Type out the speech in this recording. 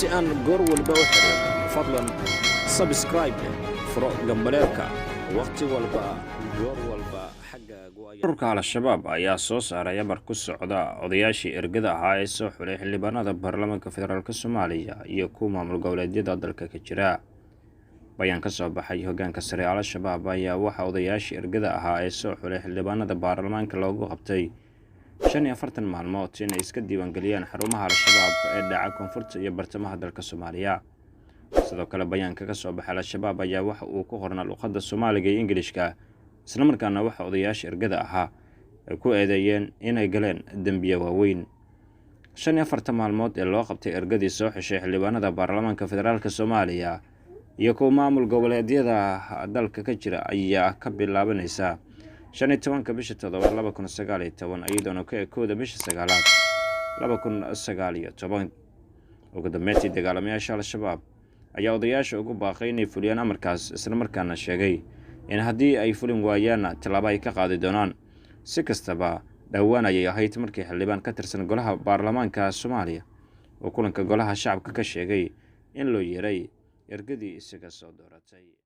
si aan goor walba u xiriirno fadlan subscribe furo gambaleelka waqti walba goor walba xaggaagu ururka al-shabaab ayaa soo saaray amar ku socda odayaashii ergada ahaa ee soo xulay xildhibaanada baarlamaanka federaalka Soomaaliya iyo kuwa maamul goboleedyada dalka ka jira. bayaan ka soo baxay hoggaanka sare al-shabaab ayaa waxa odayaashii ergada ahaa ee soo xulay xildhibaanada baarlamaanka loogu qabtay 45 maalmood in ay iska diiwaangeliyaan xarumaha al-shabaab ee dhaca koonfurta iyo bartamaha dalka Soomaaliya. sidoo kale bayaanka ka soo baxay al-shabaab ayaa waxa uu ku qornaa luqadda Soomaaliga iyo Ingiriiska, isla markaana waxa odayaashii ergada ahaa ay ku eedeeyeen inay galeen dambiyo waaweyn. 45 maalmood ee loo qabtay ergadii soo xishay xildhibaanada baarlamaanka federaalka Soomaaliya iyo kuwa maamul goboleedyada dalka ka jira ayaa ka bilaabanaysa 15 bisha 7 2019 iyadoo ka ekooda bisha 9 2019. ugu dambeyntii dagaalamayaasha al-shabaab ayaa odayaasha ugu baaqay inay fuliyaan amarkaas, isla markaana sheegay in haddii ay fulin waayaan tallaabo ay ka qaadi doonaan. si kastaba dhawaan ayay ahayd markii xildhibaan ka tirsan golaha baarlamaanka Soomaaliya oo kulanka golaha shacabka ka sheegay in loo yeeray ergadii isaga soo dooratay.